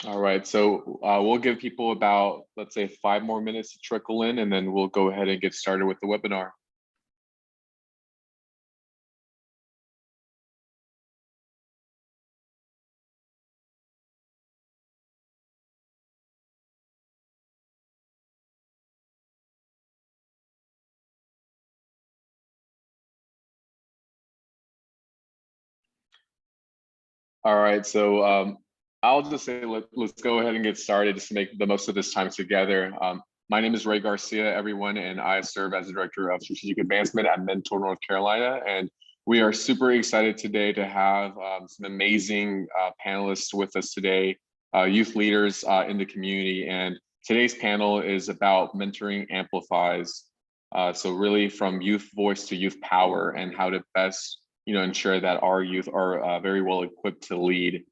All right, so we'll give people about, let's say, 5 more minutes to trickle in, and then we'll go ahead and get started with the webinar. All right, so I'll just say let's go ahead and get started just to make the most of this time together. My name is Ray Garcia, everyone, and I serve as the Director of Strategic Advancement at Mentor North Carolina. And we are super excited today to have some amazing panelists with us today, youth leaders in the community. And today's panel is about mentoring amplifies. So really from youth voice to youth power and how to best ensure that our youth are very well equipped to lead.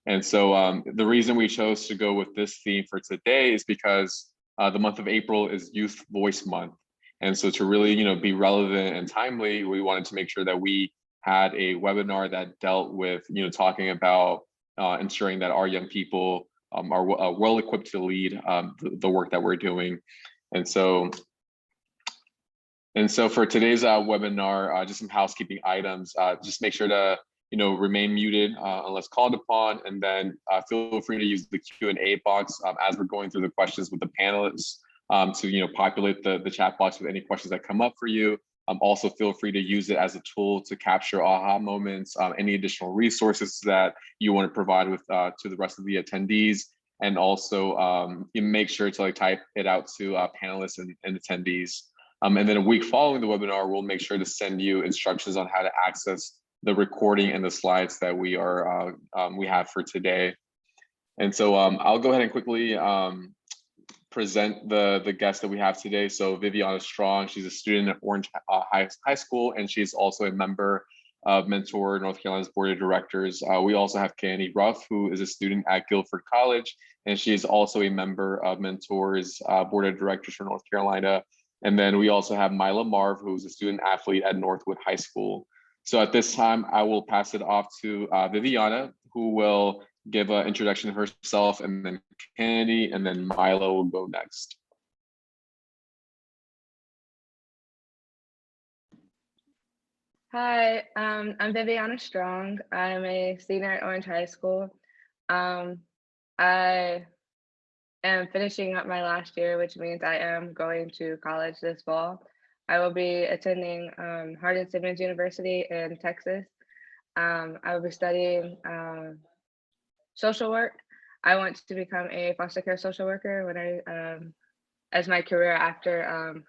And so the reason we chose to go with this theme for today is because the month of April is Youth Voice Month. And so to really, be relevant and timely, we wanted to make sure that we had a webinar that dealt with, talking about ensuring that our young people are well equipped to lead the work that we're doing. And so for today's webinar, just some housekeeping items. Just make sure to remain muted unless called upon, and then feel free to use the Q&A box as we're going through the questions with the panelists to populate the chat box with any questions that come up for you. Also feel free to use it as a tool to capture aha moments, any additional resources that you want to provide with to the rest of the attendees, and also you make sure to type it out to panelists and attendees. And then a week following the webinar, we'll make sure to send you instructions on how to access the recording and the slides that we have for today. And so I'll go ahead and quickly present the guest that we have today. So Viviana Strong, she's a student at Orange High School, and she's also a member of Mentor North Carolina's Board of Directors. We also have Candy Ruff, who is a student at Guilford College, and she is also a member of Mentor's Board of Directors for North Carolina. And then we also have Mila Marv, who's a student athlete at Northwood High School. So at this time, I will pass it off to Viviana, who will give an introduction of herself, and then Kennedy, and then Milo will go next. Hi, I'm Viviana Strong. I'm a senior at Orange High School. I am finishing up my last year, which means I am going to college this fall. I will be attending Hardin-Simmons University in Texas. I will be studying social work. I want to become a foster care social worker when as my career after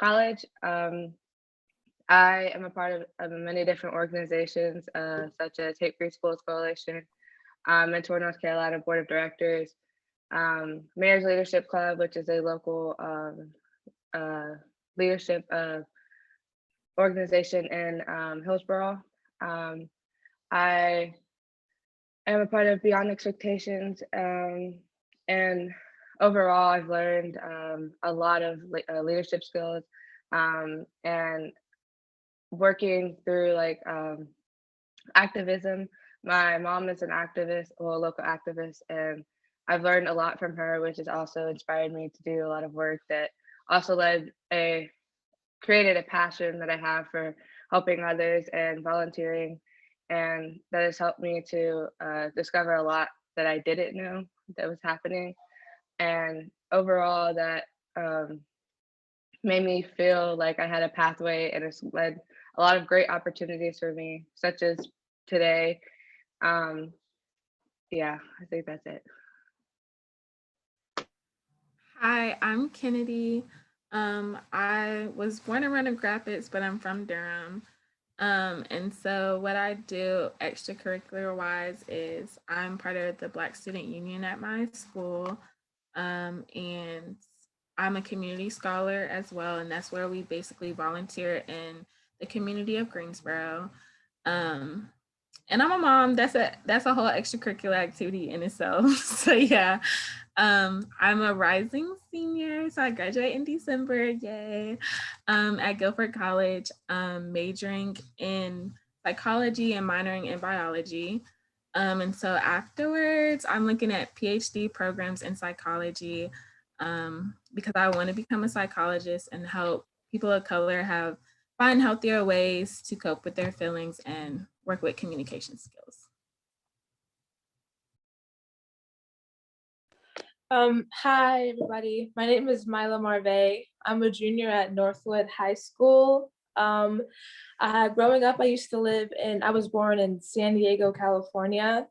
college. I am a part of many different organizations, such as Hate Free Schools Coalition, Mentor North Carolina Board of Directors, Mayor's Leadership Club, which is a local leadership organization in Hillsborough. I am a part of Beyond Expectations, and overall, I've learned a lot of leadership skills and working through activism. My mom is an activist, well, a local activist, and I've learned a lot from her, which has also inspired me to do a lot of work that also created a passion that I have for helping others and volunteering, and that has helped me to discover a lot that I didn't know that was happening, and overall that made me feel like I had a pathway, and it's led a lot of great opportunities for me, such as today. Yeah, I think that's it. Hi, I'm Kennedy. I was born and raised in Grand Rapids, but I'm from Durham. And so what I do extracurricular wise is I'm part of the Black Student Union at my school. And I'm a community scholar as well, and that's where we basically volunteer in the community of Greensboro. Um, and I'm a mom. That's a whole extracurricular activity in itself. So yeah, I'm a rising senior, so I graduate in December. Yay! At Guilford College, majoring in psychology and minoring in biology. And so afterwards, I'm looking at PhD programs in psychology because I want to become a psychologist and help people of color find healthier ways to cope with their feelings and work with communication skills. Hi, everybody. My name is Mila Marve. I'm a junior at Northwood High School. Growing up, I was born in San Diego, California.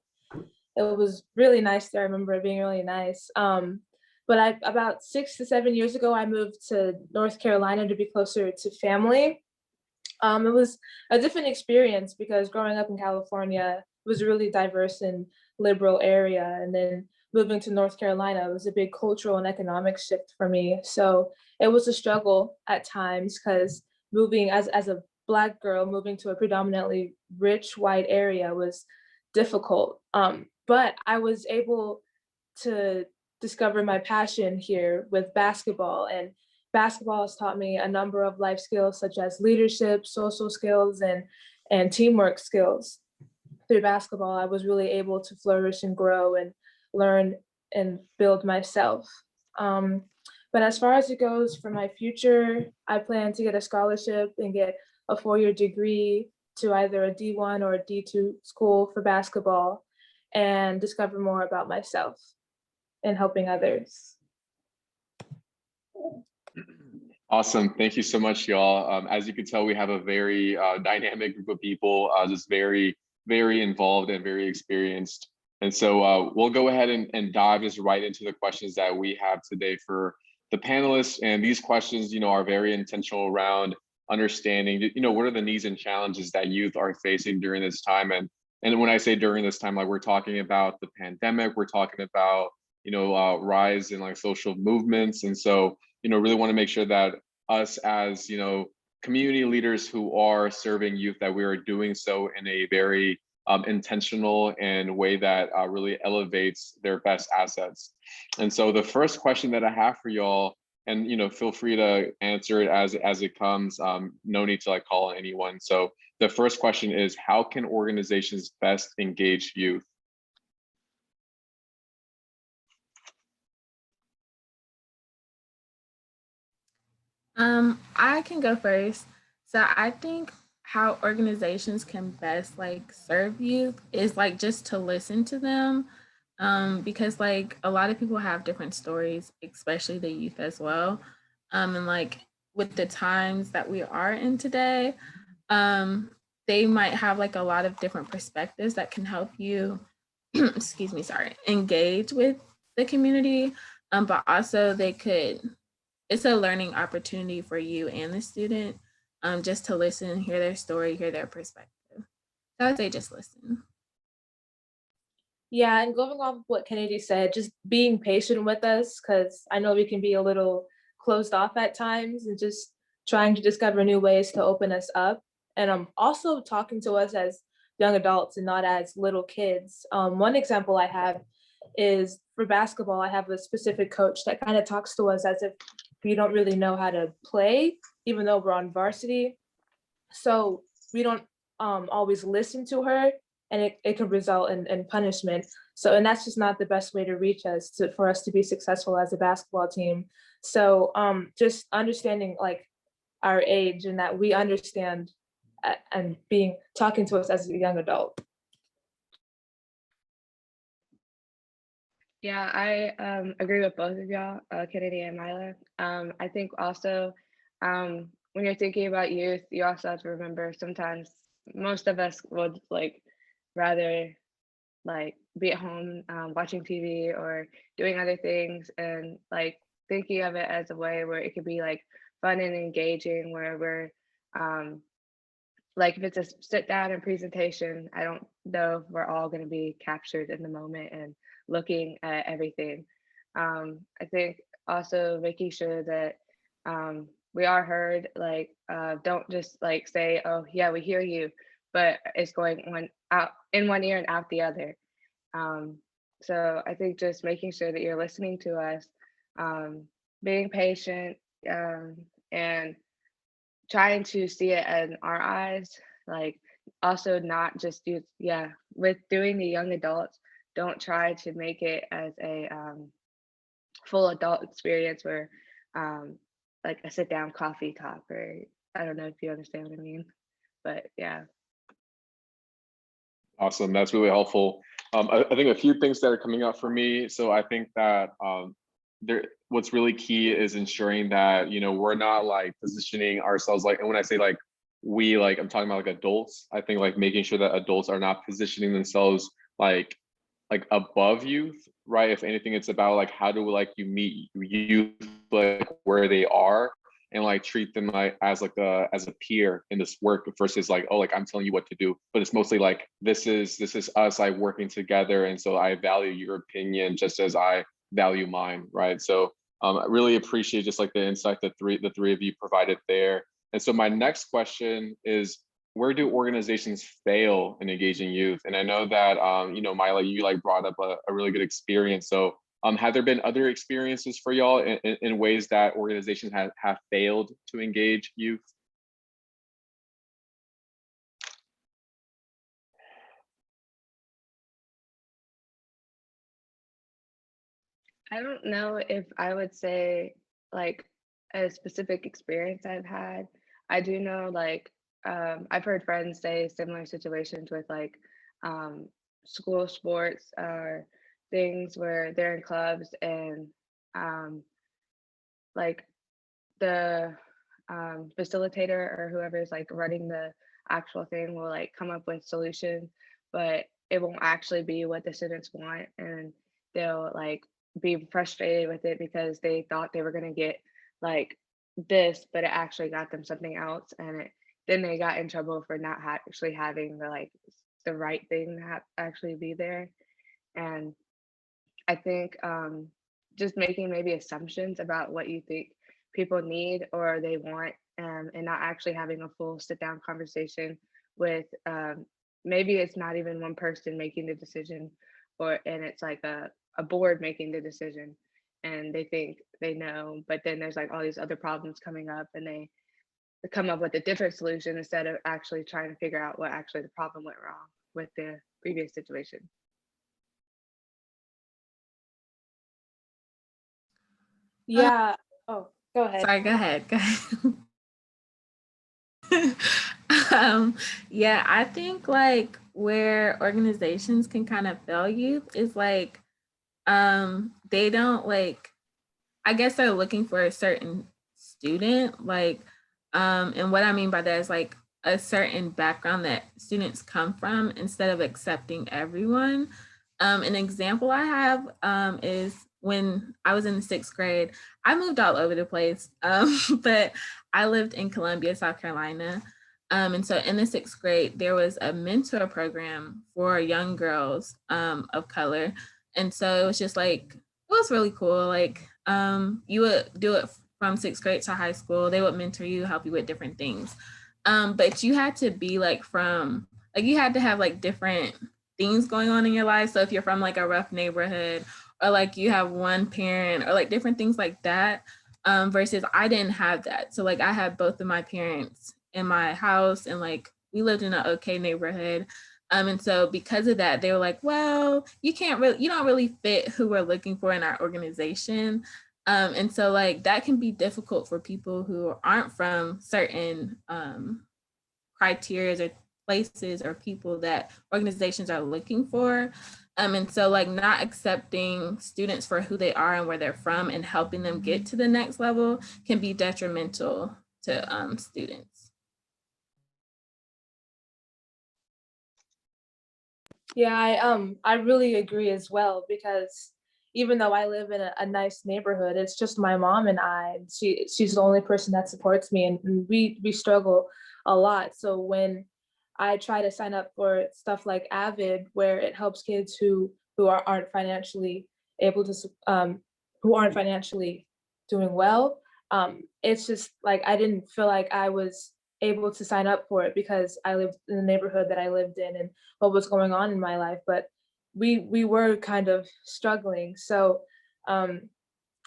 It was really nice there. I remember it being really nice. But about 6 to 7 years ago, I moved to North Carolina to be closer to family. It was a different experience because growing up in California was a really diverse and liberal area. And then moving to North Carolina was a big cultural and economic shift for me. So it was a struggle at times because moving as a Black girl, moving to a predominantly rich white area was difficult. But I was able to discover my passion here with basketball, and basketball has taught me a number of life skills such as leadership, social skills, and teamwork skills. Through basketball, I was really able to flourish and grow and learn and build myself. Um, but as far as it goes for my future, I plan to get a scholarship and get a 4-year degree to either a D1 or a D2 school for basketball and discover more about myself and helping others. Awesome. Thank you so much, y'all. As you can tell, we have a very dynamic group of people, just very, very involved and very experienced. And so we'll go ahead and dive just right into the questions that we have today for the panelists. And these questions, are very intentional around understanding, what are the needs and challenges that youth are facing during this time. And when I say during this time, like we're talking about the pandemic, we're talking about, rise in like social movements. And so, really want to make sure that us as, community leaders who are serving youth, that we are doing so in a very intentional and way that really elevates their best assets. And so the first question that I have for y'all, and feel free to answer it as it comes. No need to like call anyone. So the first question is, how can organizations best engage youth? I can go first. So I think how organizations can best like serve youth is like just to listen to them. Because like a lot of people have different stories, especially the youth as well. And like with the times that we are in today, they might have like a lot of different perspectives that can help you, excuse me, sorry, engage with the community. But also it's a learning opportunity for you and the student, just to listen, hear their story, hear their perspective. So I'd say just listen. Yeah, and going off of what Kennedy said, just being patient with us, because I know we can be a little closed off at times, and just trying to discover new ways to open us up. And also talking to us as young adults and not as little kids. One example I have is for basketball, I have a specific coach that kind of talks to us as if we don't really know how to play, even though we're on varsity. So we don't always listen to her, and it could result in punishment. So, and that's just not the best way to reach us for us to be successful as a basketball team. So just understanding like our age and that we understand and talking to us as a young adult. Yeah, I agree with both of y'all, Kennedy and Mila. I think also when you're thinking about youth, you also have to remember sometimes most of us would like rather like be at home watching TV or doing other things, and like thinking of it as a way where it could be like fun and engaging, where we're like if it's a sit down and presentation, I don't know if we're all going to be captured in the moment and looking at everything. I think also making sure that we are heard, like don't just like say, oh yeah, we hear you, but it's going one out in one ear and out the other. So I think just making sure that you're listening to us, um, being patient, and trying to see it in our eyes, like also not just do, yeah, with doing the young adults, don't try to make it as a full adult experience where like a sit down coffee talk, or I don't know if you understand what I mean, but yeah. Awesome. That's really helpful. I think a few things that are coming up for me. So I think that what's really key is ensuring that, we're not like positioning ourselves like, and when I say like we, like I'm talking about like adults, I think like making sure that adults are not positioning themselves like above youth, right? If anything, it's about like how do like you meet youth like where they are and like treat them like as like as a peer in this work versus like, oh, like I'm telling you what to do. But it's mostly like this is us like working together. And so I value your opinion just as I value mine, right? So I really appreciate just like the insight the three of you provided there. And so my next question is, where do organizations fail in engaging youth? And I know that Mila, you like brought up a really good experience. So have there been other experiences for y'all in ways that organizations have failed to engage youth? I don't know if I would say like a specific experience I've had. I do know like I've heard friends say similar situations with like um, school sports or things where they're in clubs and um, like the facilitator or whoever is like running the actual thing will like come up with solutions, but it won't actually be what the students want, and they'll like be frustrated with it because they thought they were going to get like this, but it actually got them something else, and then they got in trouble for not actually having the like the right thing to actually be there. And I think just making maybe assumptions about what you think people need or they want, and not actually having a full sit down conversation with maybe it's not even one person making the decision, and it's like a board making the decision, and they think they know, but then there's like all these other problems coming up, and they come up with a different solution instead of actually trying to figure out what actually the problem went wrong with the previous situation. Yeah. Oh, go ahead. Sorry, go ahead. Go ahead. Yeah, I think like where organizations can kind of fail youth is like they don't like, I guess they're looking for a certain student, like and what I mean by that is like a certain background that students come from instead of accepting everyone. An example I have is when I was in the 6th grade. I moved all over the place, but I lived in Columbia, South Carolina. And so in the 6th grade, there was a mentor program for young girls of color. And so it was just like, it was really cool. Like you would do it from 6th grade to high school. They would mentor you, help you with different things. But you had to be like you had to have like different things going on in your life. So if you're from like a rough neighborhood, or like you have one parent, or like different things like that, versus I didn't have that. So like I had both of my parents in my house, and like we lived in an okay neighborhood. And so because of that, they were like, well, you don't really fit who we're looking for in our organization. And so like that can be difficult for people who aren't from certain criteria or places or people that organizations are looking for. And so like not accepting students for who they are and where they're from and helping them get to the next level can be detrimental to students. Yeah, I really agree as well, because even though I live in a nice neighborhood, it's just my mom and I. And she's the only person that supports me, and we struggle a lot. So when I try to sign up for stuff like Avid, where it helps kids aren't financially able to who aren't financially doing well, it's just like I didn't feel like I was able to sign up for it because I lived in the neighborhood that I lived in and what was going on in my life. But we were kind of struggling. So um,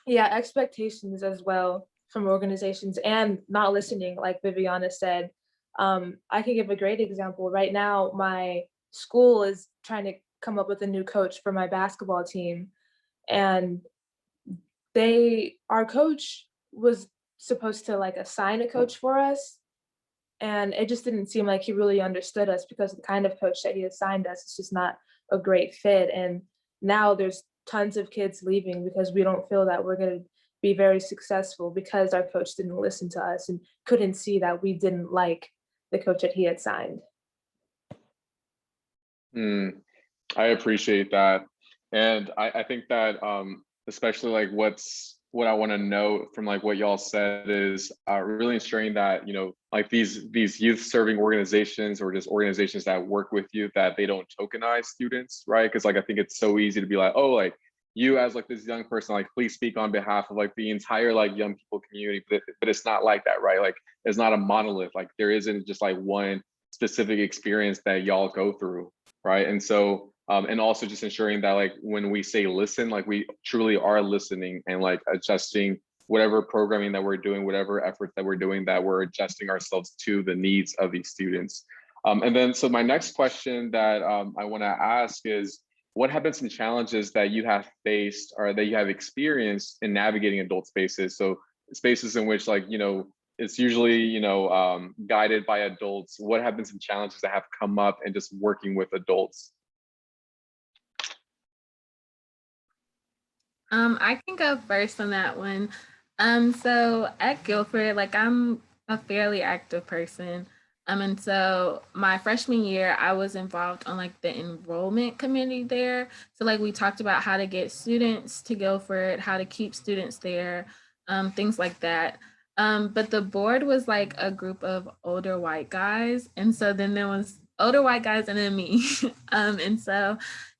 yeah, expectations as well from organizations, and not listening, like Viviana said. I can give a great example. Right now, my school is trying to come up with a new coach for my basketball team, and our coach was supposed to like assign a coach for us, and it just didn't seem like he really understood us because the kind of coach that he assigned us is just not a great fit. And now there's tons of kids leaving because we don't feel that we're going to be very successful because our coach didn't listen to us and couldn't see that we didn't like the coach that he had signed. Hmm. I appreciate that. And I think that especially like what I want to know from like what y'all said is really ensuring that, like these youth serving organizations or just organizations that work with you, that they don't tokenize students, right? Because like I think it's so easy to be like, oh, like you as like this young person, like please speak on behalf of like the entire like young people community, but it's not like that, right? Like it's not a monolith. Like there isn't just like one specific experience that y'all go through, right? And so and also just ensuring that like when we say listen, like we truly are listening and like adjusting whatever programming that we're doing, whatever efforts that we're doing, that we're adjusting ourselves to the needs of these students. And then so my next question that I want to ask is, what have been some challenges that you have faced or that you have experienced in navigating adult spaces? So spaces in which like it's usually guided by adults. What have been some challenges that have come up in just working with adults? I can go first on that one. So at Guilford, like I'm a fairly active person. And so my freshman year, I was involved on like the enrollment committee there. So like we talked about how to get students to Guilford, how to keep students there, things like that. But the board was like a group of older white guys. And so then there was older white guys and then me. And so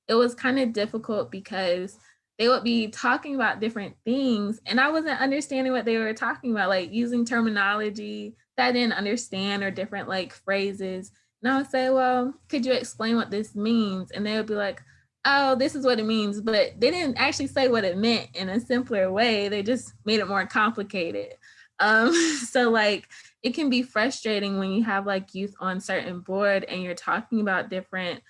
it was kind of difficult because they would be talking about different things and I wasn't understanding what they were talking about, like using terminology that I didn't understand or different like phrases. And I would say, well, could you explain what this means? And they would be like, oh, this is what it means. But they didn't actually say what it meant in a simpler way. They just made it more complicated. So like it can be frustrating when you have like youth on certain board and you're talking about different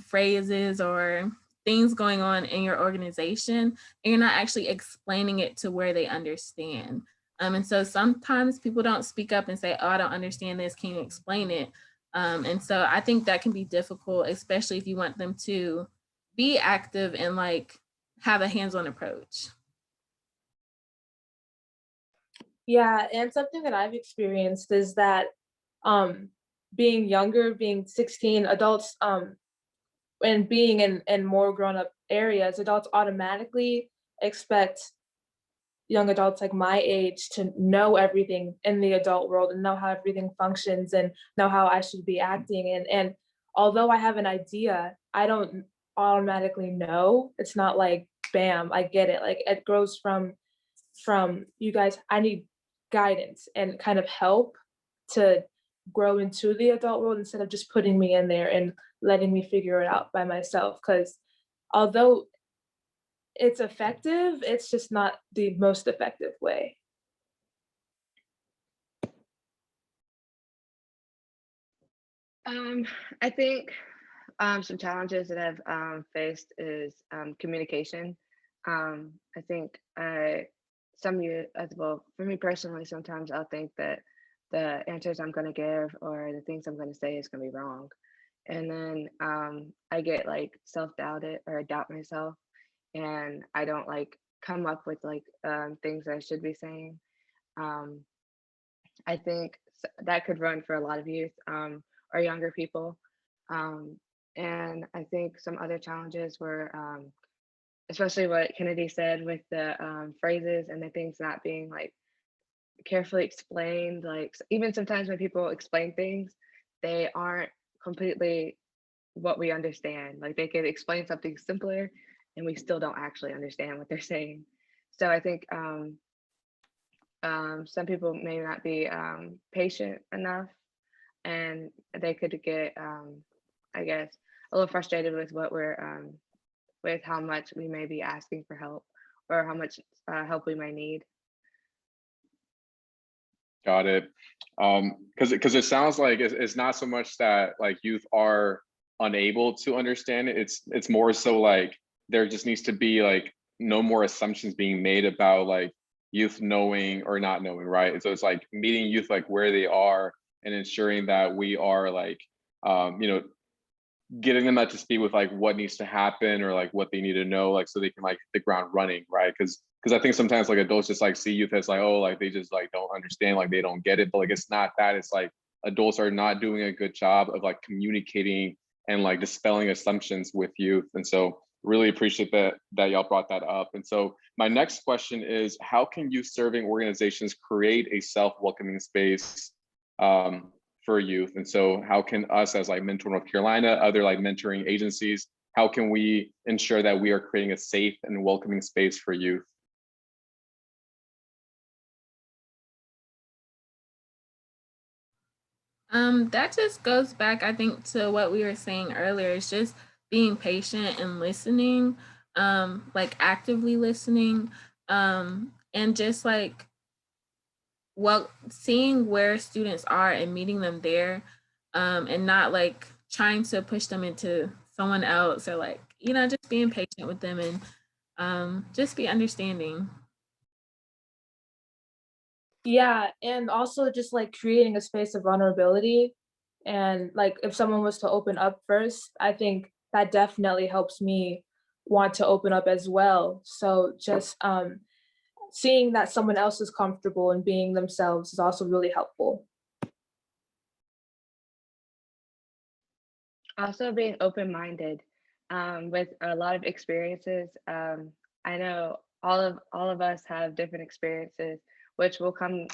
phrases or things going on in your organization and you're not actually explaining it to where they understand. And so sometimes people don't speak up and say, oh, I don't understand this. Can you explain it? And so I think that can be difficult, especially if you want them to be active and like have a hands-on approach. Yeah, and something that I've experienced is that being younger, being 16, adults and being in more grown up areas, adults automatically expect young adults like my age to know everything in the adult world and know how everything functions and know how I should be acting. And although I have an idea, I don't automatically know. It's not like bam, I get it. Like it grows from you guys. I need guidance and kind of help to grow into the adult world instead of just putting me in there and letting me figure it out by myself. Because although it's effective, it's just not the most effective way. I think some challenges that I've faced is communication. I think some you as well, for me personally, sometimes I'll think that the answers I'm going to give or the things I'm going to say is going to be wrong. And then I get like self-doubted or I doubt myself and I don't like come up with like things that I should be saying. Um, I think that could run for a lot of youth or younger people. Um, and I think some other challenges were, especially what Kennedy said with the phrases and the things not being like carefully explained. Like even sometimes when people explain things, they aren't completely what we understand. Like they could explain something simpler and we still don't actually understand what they're saying. So I think some people may not be patient enough and they could get, I guess, a little frustrated with what we're, with how much we may be asking for help or how much help we might need. Got it. Because it sounds like it's not so much that like youth are unable to understand it. It's more so like there just needs to be like no more assumptions being made about like youth knowing or not knowing, right? And so it's like meeting youth like where they are and ensuring that we are like you know, getting them up to speed with like what needs to happen or like what they need to know, like so they can like hit the ground running, right? Because I think sometimes like adults just like see youth as like, oh, like they just like don't understand, like they don't get it. But like it's not that. It's like adults are not doing a good job of like communicating and like dispelling assumptions with youth. And so really appreciate that y'all brought that up. And so my next question is, how can youth serving organizations create a self-welcoming space for youth? And so how can us as like Mentor North Carolina, other like mentoring agencies, how can we ensure that we are creating a safe and welcoming space for youth? That just goes back, I think, to what we were saying earlier. It's just being patient and listening, like actively listening, and just like, well, seeing where students are and meeting them there, and not like trying to push them into someone else, or like, just being patient with them, and just be understanding. Yeah, and also just like creating a space of vulnerability. And like if someone was to open up first, I think that definitely helps me want to open up as well. So just seeing that someone else is comfortable and being themselves is also really helpful. Also being open-minded, with a lot of experiences. I know all of us have different experiences, which will come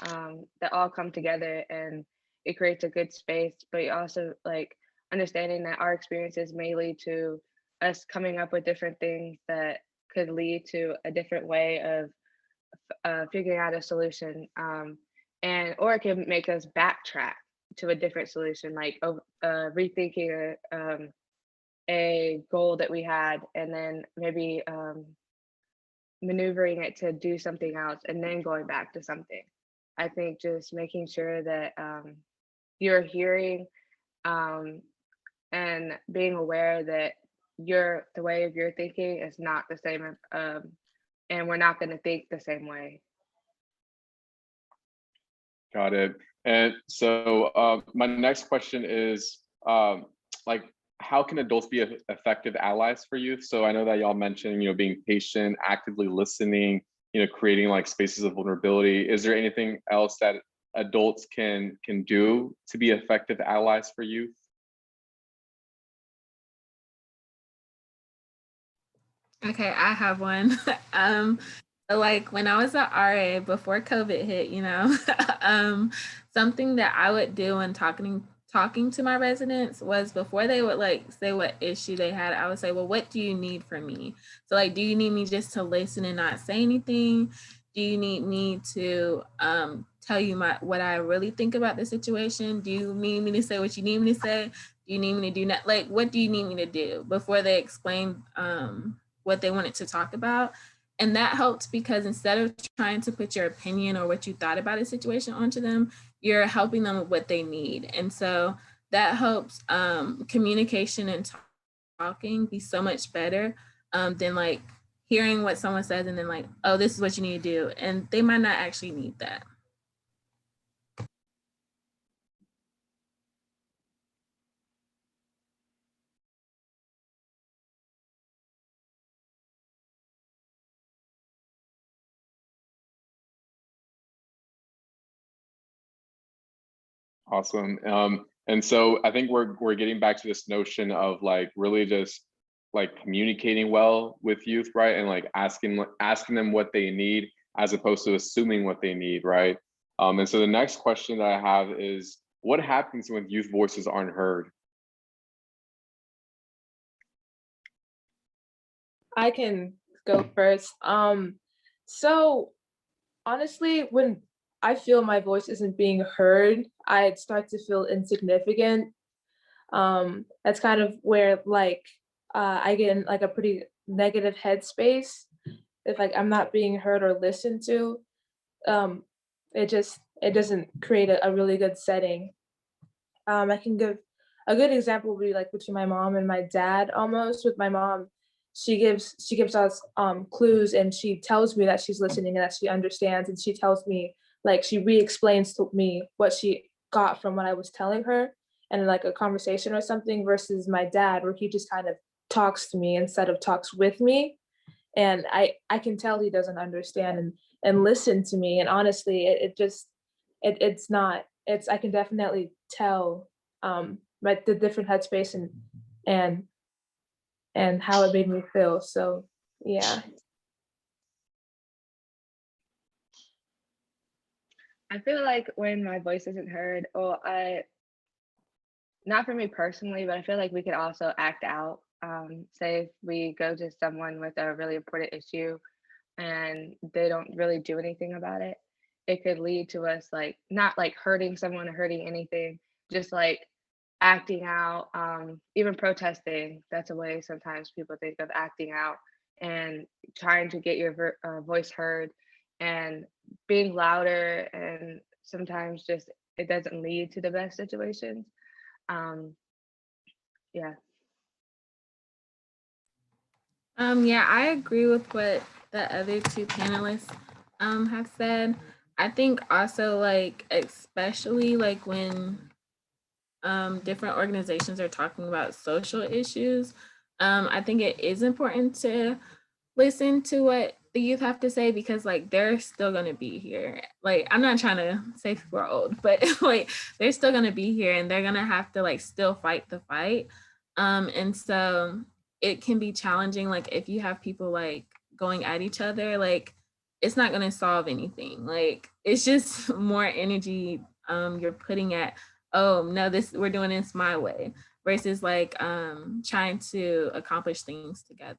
that all come together, and it creates a good space. But you also like understanding that our experiences may lead to us coming up with different things that could lead to a different way of figuring out a solution, and or it can make us backtrack to a different solution, like rethinking a goal that we had, and then maybe maneuvering it to do something else, and then going back to something. I think just making sure that you're hearing, um, and being aware that the way of your thinking is not the same, and we're not going to think the same way. Got it. And so my next question is like, how can adults be effective allies for youth? So I know that y'all mentioned, being patient, actively listening, creating like spaces of vulnerability. Is there anything else that adults can do to be effective allies for youth? Okay, I have one. So like when I was at RA before COVID hit, something that I would do when talking to my residents was, before they would like say what issue they had, I would say, well, what do you need from me? So like, do you need me just to listen and not say anything? Do you need me to tell you what I really think about the situation? Do you need me to say what you need me to say? Do you need me to do that? Like, what do you need me to do, before they explain what they wanted to talk about? And that helped, because instead of trying to put your opinion or what you thought about a situation onto them, you're helping them with what they need. And so that helps communication and talking be so much better than like hearing what someone says and then like, oh, this is what you need to do. And they might not actually need that. Awesome. And so I think we're getting back to this notion of like really just like communicating well with youth, right? And like asking them what they need as opposed to assuming what they need, right? And so the next question that I have is, what happens when youth voices aren't heard? I can go first. So honestly, when I feel my voice isn't being heard, I start to feel insignificant. That's kind of where like I get in like a pretty negative headspace if like I'm not being heard or listened to. Um, it just it doesn't create a really good setting. I can give a good example would be like between my mom and my dad almost. With my mom, she gives us clues and she tells me that she's listening and that she understands, and she tells me like she re-explains to me what she got from what I was telling her and like a conversation or something, versus my dad where he just kind of talks to me instead of talks with me. And I can tell he doesn't understand and listen to me. And honestly, it just it's not it's I can definitely tell like the different headspace and and how it made me feel. So yeah. I feel like when my voice isn't heard, or not for me personally, but I feel like we could also act out. Say if we go to someone with a really important issue and they don't really do anything about it, it could lead to us like not like hurting someone or hurting anything, just like acting out, even protesting. That's a way sometimes people think of acting out and trying to get your voice heard and being louder. And sometimes just it doesn't lead to the best situations. Um, yeah. Yeah, I agree with what the other two panelists have said. I think also like especially like when different organizations are talking about social issues, I think it is important to listen to what the youth have to say, because like they're still gonna be here. Like I'm not trying to say people are old, but like they're still gonna be here and they're gonna have to like still fight the fight. And so it can be challenging, like if you have people like going at each other, like it's not gonna solve anything. Like it's just more energy you're putting at, oh no, this we're doing this my way, versus like trying to accomplish things together.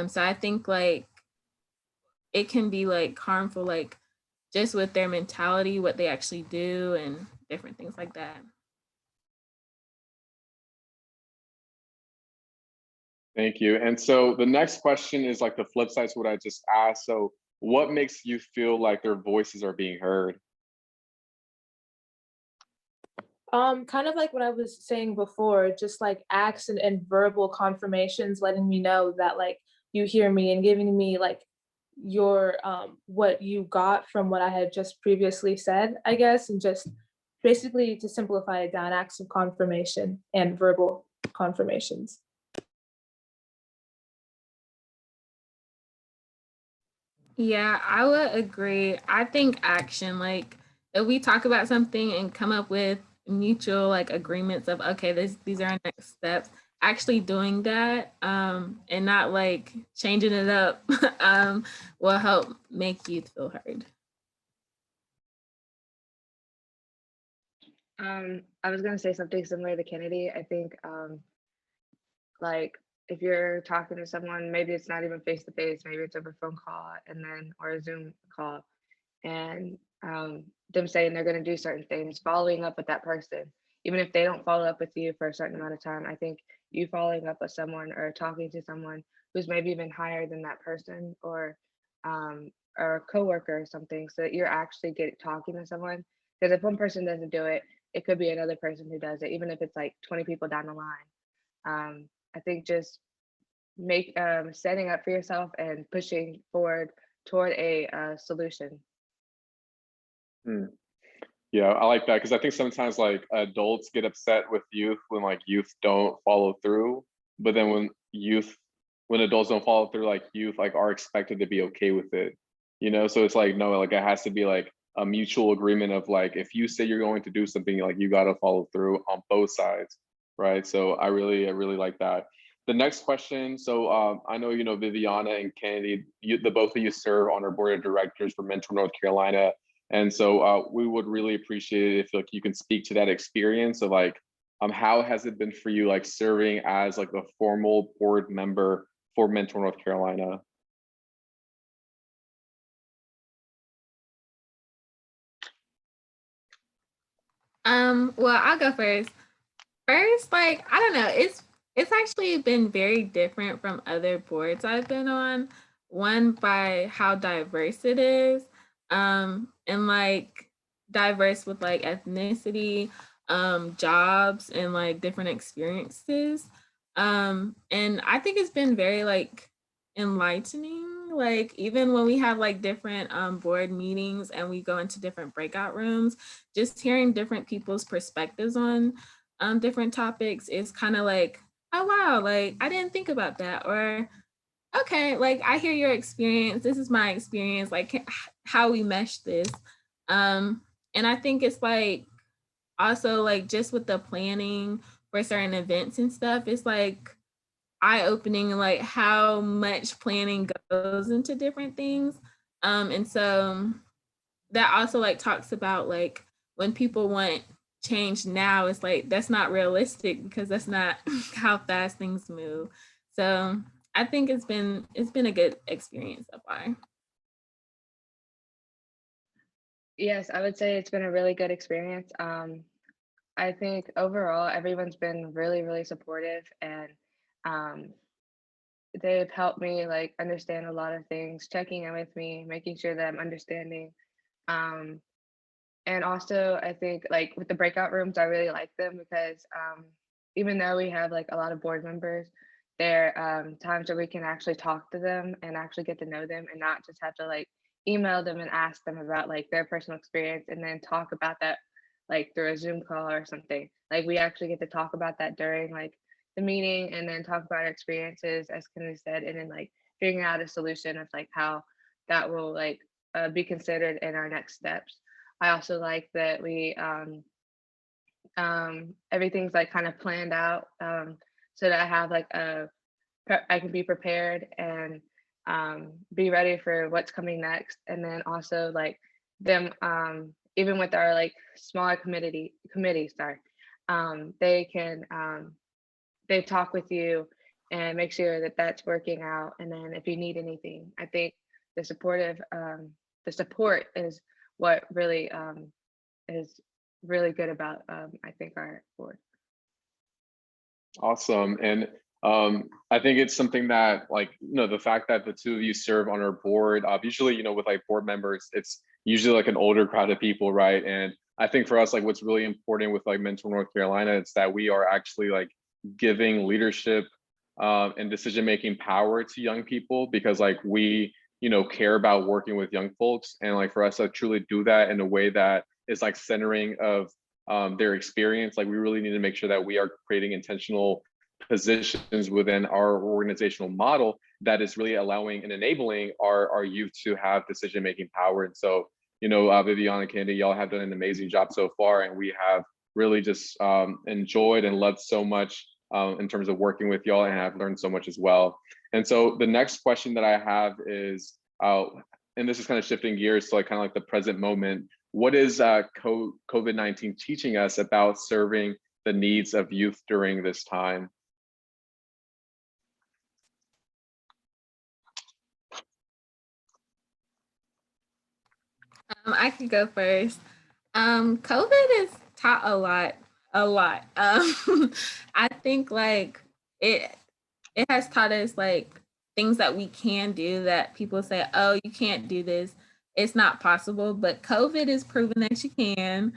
So I think like it can be like harmful, like just with their mentality, what they actually do, and different things like that. Thank you. And so the next question is like the flip side to what I just asked. So what makes you feel like their voices are being heard? Kind of like what I was saying before, just like acts and verbal confirmations letting me know that like you hear me and giving me like your what you got from what I had just previously said, I guess, and just basically to simplify it down, acts of confirmation and verbal confirmations. Yeah, I would agree. I think action, like if we talk about something and come up with mutual like agreements of okay, these are our next steps, actually doing that and not like changing it up will help make youth feel heard. I was gonna say something similar to Kennedy. I think like if you're talking to someone, maybe it's not even face to face, maybe it's over phone call and then or a Zoom call, and them saying they're going to do certain things, following up with that person, even if they don't follow up with you for a certain amount of time. I think you following up with someone or talking to someone who's maybe even higher than that person, or a coworker or something, so that you're actually talking to someone. Because if one person doesn't do it, it could be another person who does it, even if it's like 20 people down the line. I think just make setting up for yourself and pushing forward toward a solution. Hmm. Yeah, I like that because I think sometimes like adults get upset with youth when like youth don't follow through, but then when adults don't follow through, like youth like are expected to be okay with it, you know? So it's like no, like it has to be like a mutual agreement of like if you say you're going to do something, like you got to follow through on both sides, right? So I really like that. The next question. So I know Viviana and Kennedy, the both of you serve on our board of directors for Mentor North Carolina. And so we would really appreciate it if like you can speak to that experience of like how has it been for you like serving as like a formal board member for Mentor North Carolina? Well, I'll go first. First, like I don't know, it's actually been very different from other boards I've been on. One, by how diverse it is, and like diverse with like ethnicity, jobs, and like different experiences. And I think it's been very like enlightening. Like even when we have like different board meetings and we go into different breakout rooms, just hearing different people's perspectives on different topics is kind of like, oh wow, like I didn't think about that, or okay, like I hear your experience, this is my experience, like how we mesh this. And I think it's like also like just with the planning for certain events and stuff, it's like eye-opening, like how much planning goes into different things. And so that also like talks about like when people want change now, it's like that's not realistic because that's not how fast things move. So I think it's been a good experience so far. Yes, I would say it's been a really good experience. I think overall everyone's been really, really supportive, and um, they've helped me like understand a lot of things, checking in with me, making sure that I'm understanding. Um, and also, I think like with the breakout rooms, I really like them because even though we have like a lot of board members, there are times where we can actually talk to them and actually get to know them and not just have to like email them and ask them about like their personal experience and then talk about that like through a Zoom call or something. Like we actually get to talk about that during like the meeting and then talk about our experiences, as Kennedy said, and then like figuring out a solution of like how that will like be considered in our next steps. I also like that we everything's like kind of planned out, so that I have like I can be prepared and be ready for what's coming next. And then also like them even with our like smaller committees, sorry, they can they talk with you and make sure that that's working out. And then if you need anything, I think the supportive the support is what really is really good about I think our board. Awesome. And I think it's something that like, the fact that the two of you serve on our board, usually, with like board members, it's usually like an older crowd of people, right? And I think for us, like what's really important with like Mentor North Carolina, it's that we are actually like giving leadership and decision-making power to young people, because like we, care about working with young folks. And like for us to truly do that in a way that is like centering of their experience, like we really need to make sure that we are creating intentional positions within our organizational model that is really allowing and enabling our youth to have decision-making power. And so, Viviana and Candy, y'all have done an amazing job so far, and we have really just enjoyed and loved so much in terms of working with y'all, and have learned so much as well. And so the next question that I have is, and this is kind of shifting gears to like kind of like the present moment. What is COVID-19 teaching us about serving the needs of youth during this time? I can go first. COVID has taught a lot. I think like it has taught us like things that we can do that people say, oh, you can't do this. It's not possible, but COVID is proven that you can.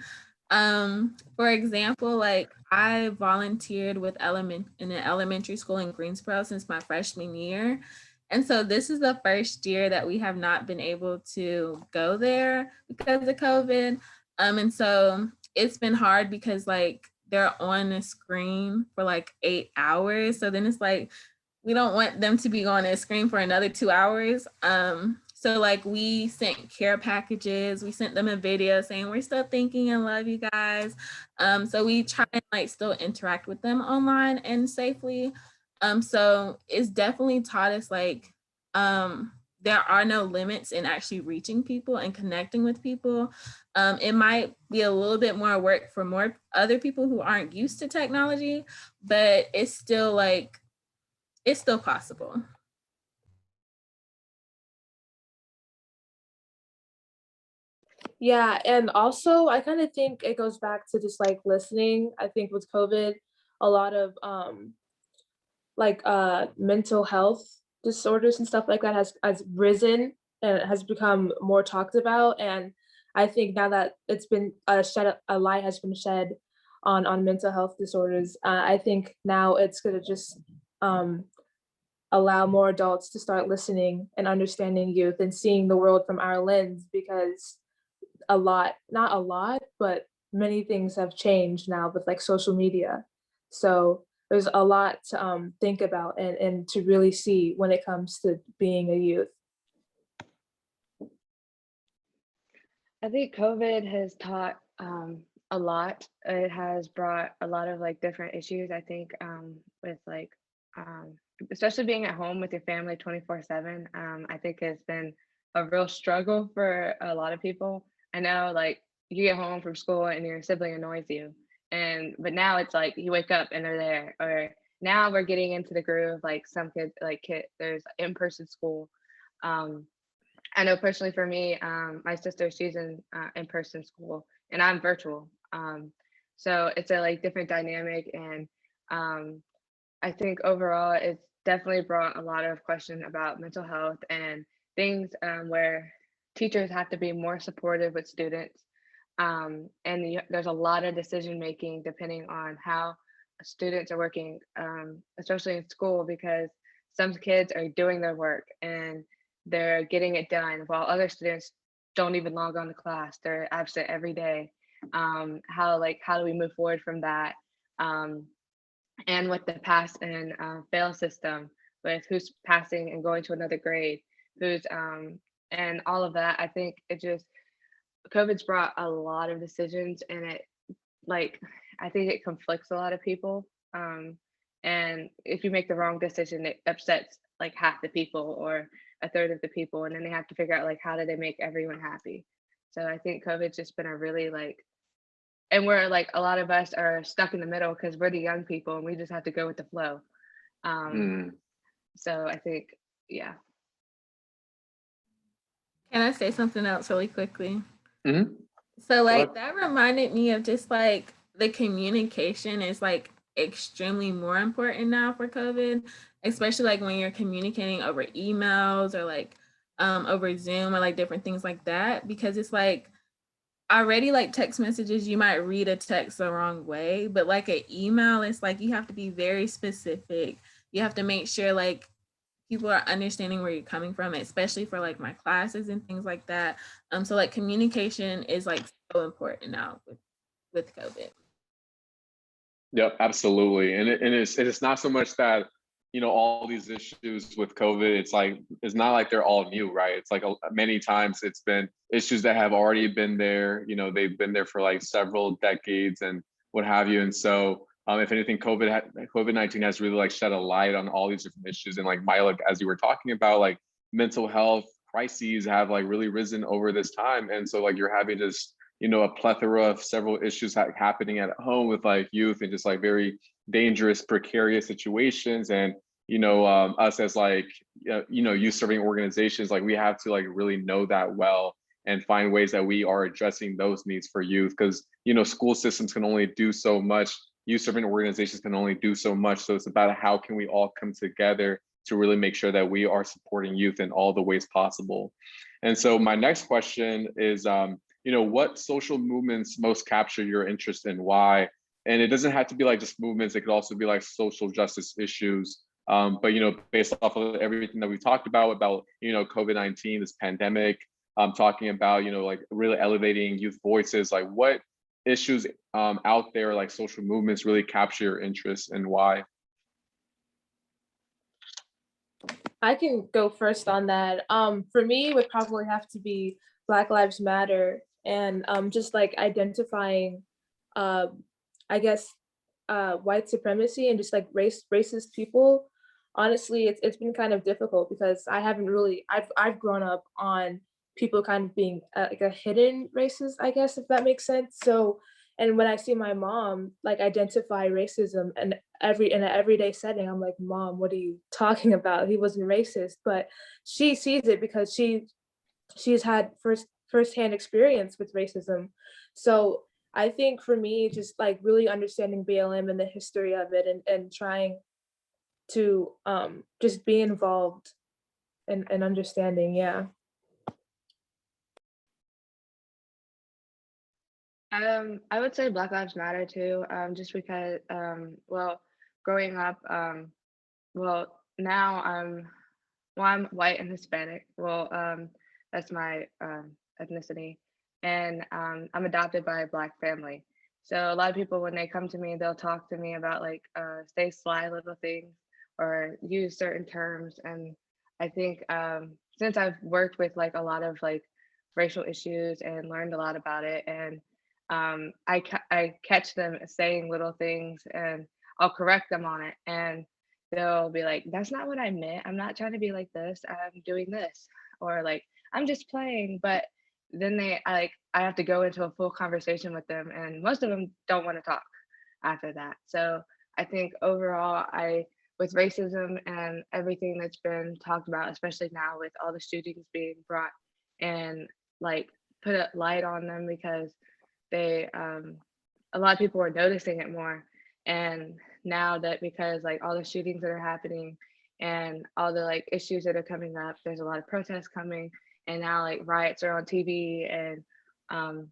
For example, like I volunteered with in an elementary school in Greensboro since my freshman year. And so this is the first year that we have not been able to go there because of COVID. And so it's been hard because like they're on a screen for like 8 hours. So then it's like we don't want them to be on a screen for another 2 hours. So like we sent care packages, we sent them a video saying we're still thinking and love you guys. So we try and like still interact with them online and safely. So it's definitely taught us like there are no limits in actually reaching people and connecting with people. It might be a little bit more work for more other people who aren't used to technology, but it's still possible. Yeah, and also I kind of think it goes back to just like listening. I think with COVID, a lot of mental health disorders and stuff like that has risen and has become more talked about. And I think now that it's been a light has been shed on mental health disorders, I think now it's gonna just um, allow more adults to start listening and understanding youth and seeing the world from our lens, because not a lot, but many things have changed now with like social media. So there's a lot to think about and to really see when it comes to being a youth. I think COVID has taught a lot. It has brought a lot of like different issues. I think with like um, especially being at home with your family 24/7. I think has been a real struggle for a lot of people. I know like you get home from school and your sibling annoys you, and but now it's like you wake up and they're there. Or now we're getting into the groove. Like some kids, there's in-person school. Um, I know personally for me, my sister, she's in-person school and I'm virtual. So it's a like different dynamic. And um, I think overall it's definitely brought a lot of question about mental health and things where teachers have to be more supportive with students. And there's a lot of decision making depending on how students are working, especially in school, because some kids are doing their work and they're getting it done while other students don't even log on to class. They're absent every day. How do we move forward from that? Um, and with the pass and fail system, with who's passing and going to another grade, who's and all of that. I think it just COVID's brought a lot of decisions, and it like I think it conflicts a lot of people. And if you make the wrong decision, it upsets like half the people or a third of the people, and then they have to figure out like how do they make everyone happy. So I think COVID's just been a really like, and we're like a lot of us are stuck in the middle because we're the young people and we just have to go with the flow. Um, Mm. so I think, yeah. Can I say something else really quickly? Mhm. So Go like ahead. that reminded me of just like the communication is like extremely more important now for COVID, especially like when you're communicating over emails or like over Zoom or like different things like that, because it's like already like text messages, you might read a text the wrong way, but like an email, it's like you have to be very specific. You have to make sure like people are understanding where you're coming from, especially for like my classes and things like that. So like communication is like so important now with COVID. Yep, absolutely. And it's not so much that, all these issues with COVID, it's not like they're all new, right? It's like many times it's been issues that have already been there. They've been there for like several decades and what have you. And so, if anything, COVID-19 has really like shed a light on all these different issues. And like Mila, as you were talking about, like mental health crises have like really risen over this time. And so like you're having this a plethora of several issues happening at home with like youth and just like very dangerous, precarious situations. And us as like youth serving organizations, like we have to like really know that well and find ways that we are addressing those needs for youth, because school systems can only do so much, youth serving organizations can only do so much. So it's about how can we all come together to really make sure that we are supporting youth in all the ways possible. And so my next question is, what social movements most capture your interest and why? And it doesn't have to be like just movements, it could also be like social justice issues. But based off of everything that we talked about COVID-19, this pandemic, talking about like really elevating youth voices, like what issues out there, like social movements, really capture your interest and why? I can go first on that. For me, it would probably have to be Black Lives Matter and just like identifying, uh, I guess, white supremacy and just like racist people. Honestly, it's been kind of difficult because I haven't really I've grown up on people kind of being like a hidden racist, I guess, if that makes sense. So, and when I see my mom like identify racism and every in an everyday setting, I'm like, Mom, what are you talking about? He wasn't racist, but she sees it because she's had firsthand experience with racism. So I think for me, just like really understanding BLM and the history of it and trying to just be involved and understanding, yeah. I would say Black Lives Matter too, just because, well, growing up, well, now I'm white and Hispanic. Well, that's my ethnicity, and I'm adopted by a Black family. So a lot of people, when they come to me, they'll talk to me about like say sly little things or use certain terms. And I think since I've worked with like a lot of like racial issues and learned a lot about it, and I catch them saying little things, and I'll correct them on it, and they'll be like, "That's not what I meant. I'm not trying to be like this. I'm doing this," or like, "I'm just playing." But then I have to go into a full conversation with them, and most of them don't want to talk after that. So I think overall, I with racism and everything that's been talked about, especially now with all the shootings being brought and like put a light on them because they a lot of people are noticing it more. And now that because like all the shootings that are happening and all the like issues that are coming up, there's a lot of protests coming, and now like riots are on TV. And um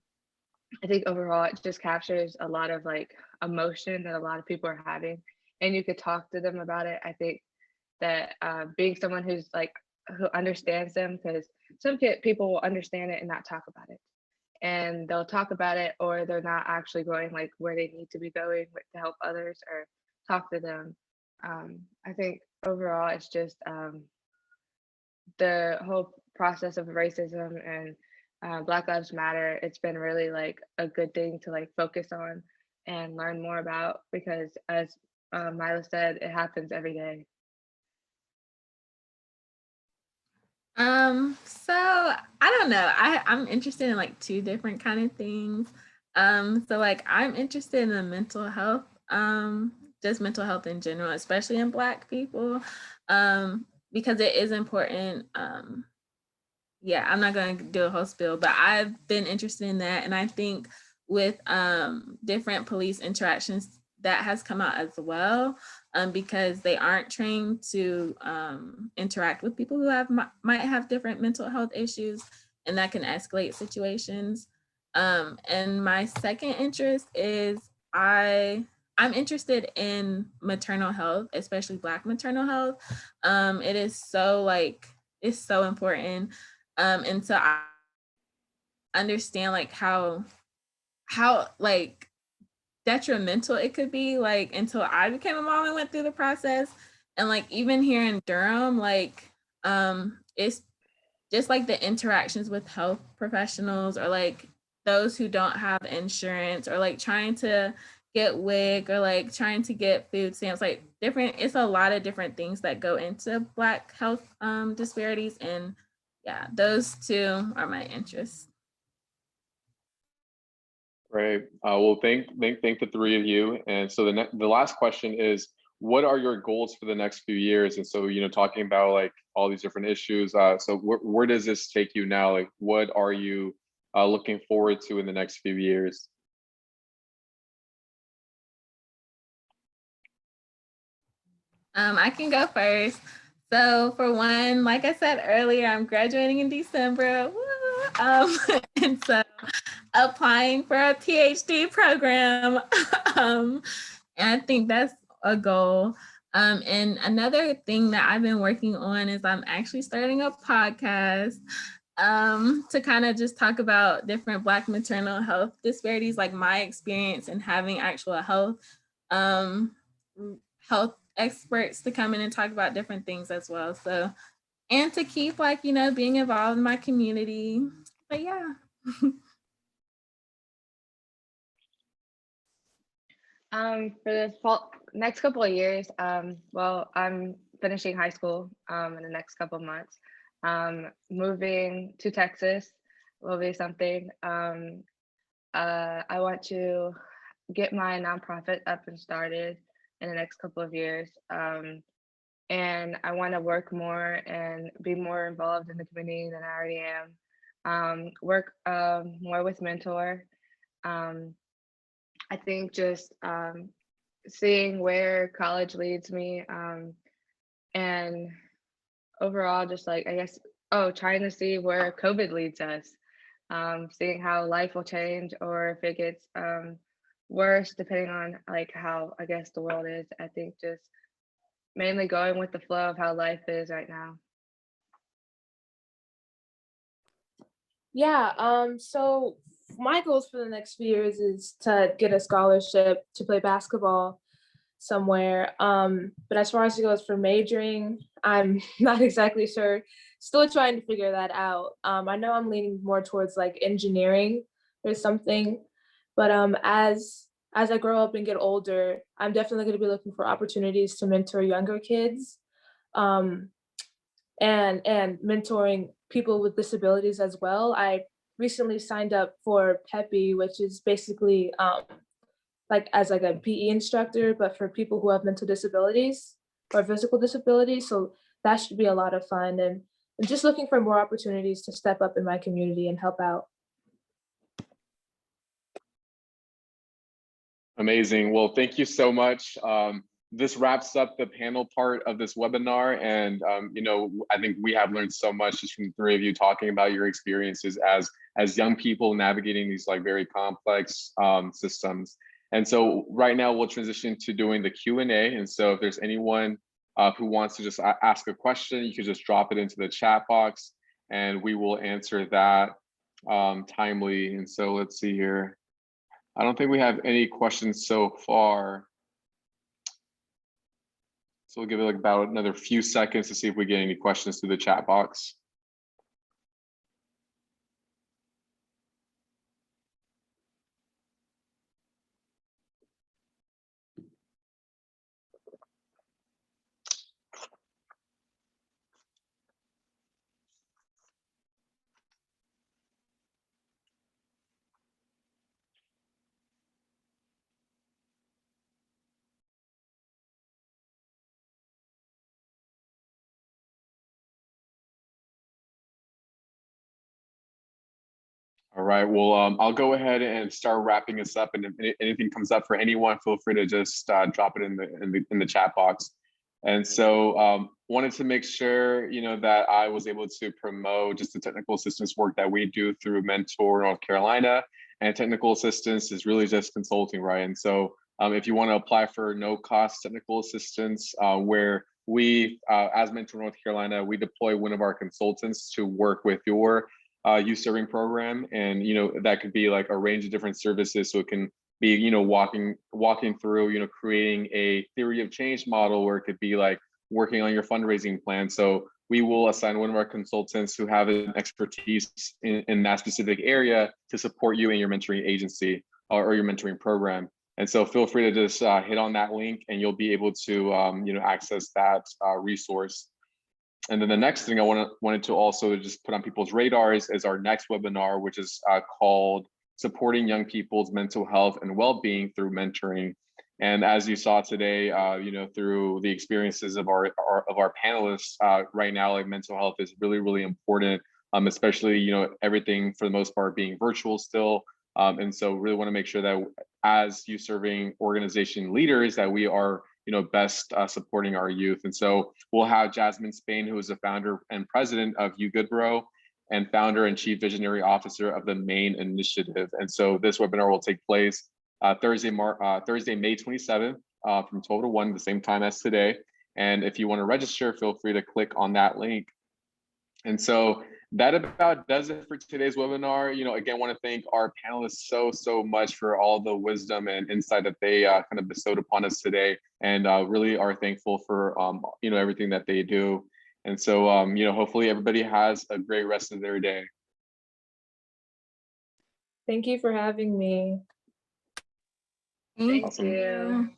I think overall it just captures a lot of like emotion that a lot of people are having, and you could talk to them about it. I think that being someone who's like who understands them, because people will understand it and not talk about it, and they'll talk about it, or they're not actually going like where they need to be going to help others or talk to them. I think overall it's just the whole process of racism and Black Lives Matter. It's been really like a good thing to like focus on and learn more about, because as Mila said, it happens every day. So I don't know. I'm interested in like two different kind of things. So like I'm interested in the mental health, just mental health in general, especially in Black people, because it is important. Yeah, I'm not going to do a whole spiel, but I've been interested in that, and I think with different police interactions that has come out as well, because they aren't trained to interact with people who might have different mental health issues, and that can escalate situations. And my second interest is I'm interested in maternal health, especially Black maternal health. It is so like it's so important, and so I understand like how like detrimental it could be, like until I became a mom and went through the process. And like even here in Durham, like it's just like the interactions with health professionals, or like those who don't have insurance, or like trying to get WIC, or like trying to get food stamps, like different, it's a lot of different things that go into Black health disparities. And yeah, those two are my interests. Great. Well, thank the three of you. And so the last question is, what are your goals for the next few years? And so, talking about like all these different issues. So where does this take you now? Like, what are you looking forward to in the next few years? I can go first. So for one, like I said earlier, I'm graduating in December. Woo! And so applying for a PhD program. And I think that's a goal. And another thing that I've been working on is I'm actually starting a podcast to kind of just talk about different Black maternal health disparities, like my experience in having actual um, health experts to come in and talk about different things as well. So, and to keep like, being involved in my community. But yeah. For the next couple of years, well, I'm finishing high school in the next couple of months. Moving to Texas will be something. I want to get my nonprofit up and started in the next couple of years. And I want to work more and be more involved in the community than I already am. Work more with mentor. Um, I think just seeing where college leads me, and overall just like I guess trying to see where COVID leads us, seeing how life will change or if it gets worse depending on like how I guess the world is. I think just mainly going with the flow of how life is right now. Yeah, so my goals for the next few years is to get a scholarship to play basketball somewhere. But as far as it goes for majoring, I'm not exactly sure. Still trying to figure that out. I know I'm leaning more towards like engineering or something, but as I grow up and get older, I'm definitely going to be looking for opportunities to mentor younger kids, um, and mentoring people with disabilities as well. I recently signed up for PEPI, which is basically like as like a PE instructor, but for people who have mental disabilities or physical disabilities. So that should be a lot of fun. And I'm just looking for more opportunities to step up in my community and help out. Amazing. Well, thank you so much. This wraps up the panel part of this webinar. And, I think we have learned so much just from the three of you talking about your experiences as young people navigating these like very complex systems. And so right now we'll transition to doing the Q&A. And so if there's anyone who wants to just ask a question, you can just drop it into the chat box and we will answer that timely. And so let's see here. I don't think we have any questions so far. So we'll give it like about another few seconds to see if we get any questions through the chat box. All right, well, I'll go ahead and start wrapping this up, and if anything comes up for anyone, feel free to just drop it in the chat box. And so wanted to make sure, that I was able to promote just the technical assistance work that we do through Mentor North Carolina. And technical assistance is really just consulting, right? And so if you want to apply for no cost technical assistance, where we, as Mentor North Carolina, we deploy one of our consultants to work with your youth serving program, and that could be like a range of different services. So it can be walking through creating a theory of change model, or it could be like working on your fundraising plan. So we will assign one of our consultants who have an expertise in that specific area to support you in your mentoring agency or your mentoring program. And so feel free to just hit on that link and you'll be able to access that resource. And then the next thing I wanted to also just put on people's radars is our next webinar, which is called Supporting Young People's Mental Health and Well-Being Through Mentoring. And as you saw today, through the experiences of our panelists, right now, like mental health is really, really important, especially, everything for the most part being virtual still. And so really want to make sure that as youth serving organization leaders that we are best supporting our youth. And so we'll have Jasmine Spain, who is the founder and president of U Goodborough and founder and chief visionary officer of the Maine Initiative. And so this webinar will take place Thursday, May 27th from 12 to 1, the same time as today. And if you want to register, feel free to click on that link. And so that about does it for today's webinar. Again, want to thank our panelists so much for all the wisdom and insight that they kind of bestowed upon us today, and really are thankful for everything that they do. And so hopefully everybody has a great rest of their day. Thank you for having me. Thank Awesome. you.